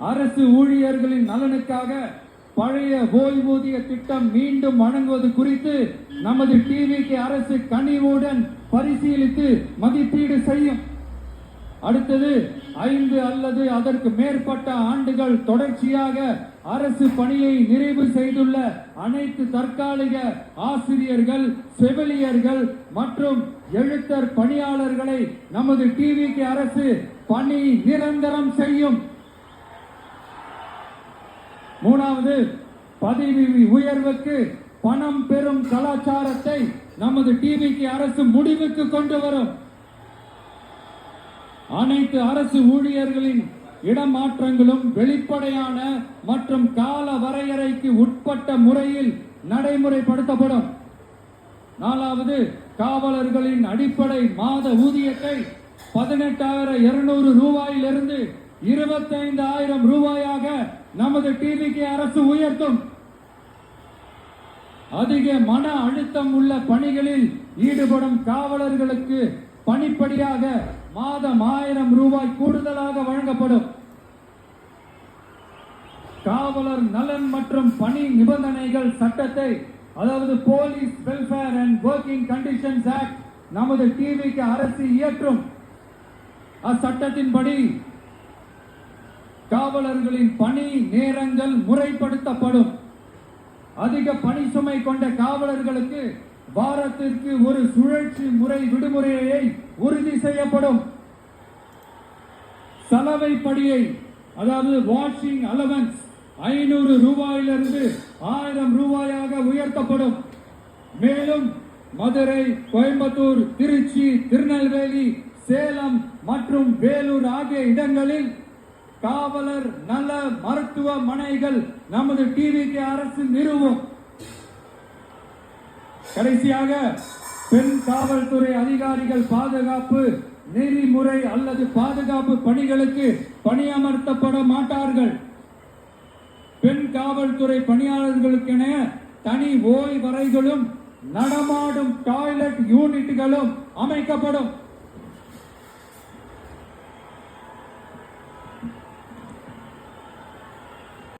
அரசு ஊழியர்களின் நலனுக்காக பழைய ஓய்வூதிய திட்டம் மீண்டும் வழங்குவது குறித்து நமது டிவிகே அரசு கனிவுடன் பரிசீலித்து மதிப்பீடு செய்யும். அடுத்தது 5 அல்லது அதற்கு மேற்பட்ட ஆண்டுகள் தொடர்ச்சியாக அரசு பணியை நிறைவு செய்துள்ள அனைத்து தற்காலிக ஆசிரியர்கள், செவிலியர்கள் மற்றும் எழுத்தர் பணியாளர்களை நமது டிவிகே அரசு பணி நிரந்தரம் செய்யும். 3வது, பதவி உயர்வுக்கு பணம் பெறும் கலாச்சாரத்தை நமது டிவிகே அரசு முடிவுக்கு கொண்டு வரும். அனைத்து அரசு ஊழியர்களின் இடமாற்றங்களும் வெளிப்படையான மற்றும் கால வரையறைக்கு உட்பட்ட முறையில் நடைமுறைப்படுத்தப்படும். 4வது, காவலர்களின் அடிப்படை மாத ஊதியத்தை 18,200 ரூபாயிலிருந்து 25,000 ரூபாயாக நமது டிவிகே அரசு உயர்த்தும். அதிக மன அழுத்தம் உள்ள பணிகளில் ஈடுபடும் காவலர்களுக்கு பணிப்படியாக மாதம் 1000 ரூபாய் கூடுதலாக வழங்கப்படும். காவலர் நலன் மற்றும் பணி நிபந்தனைகள் சட்டத்தை, அதாவது police welfare and working conditions act, நமது டிவிகே அரசு இயற்றும். அச்சட்டத்தின்படி காவலர்களின் பணி நேரங்கள் முறைப்படுத்தப்படும். அதிக பணி சுமை கொண்ட காவலர்களுக்கு வாரத்திற்கு ஒரு சுழற்சி முறை விடுமுறையை உறுதி செய்யப்படும். சலவை படியை, அதாவது வாஷிங் அலவன்ஸ் 500 ரூபாயிலிருந்து 1000 ரூபாயாக உயர்த்தப்படும். மேலும் மதுரை, கோயம்புத்தூர், திருச்சி, திருநெல்வேலி, சேலம் மற்றும் வேலூர் ஆகிய இடங்களில் காவலர் நல மருத்துவமனைகள் நமது டிவிகே அரசு நிறுவும். கடைசியாக, பெண் காவல்துறை அதிகாரிகள் பாதுகாப்பு நெறிமுறை அல்லது பாதுகாப்பு பணிகளுக்கு பணியமர்த்தப்பட மாட்டார்கள். பெண் காவல்துறை பணியாளர்களுக்கென தனி ஓய்வறைகளும் நடமாடும் டாய்லெட் யூனிட்டுகளும் அமைக்கப்படும்.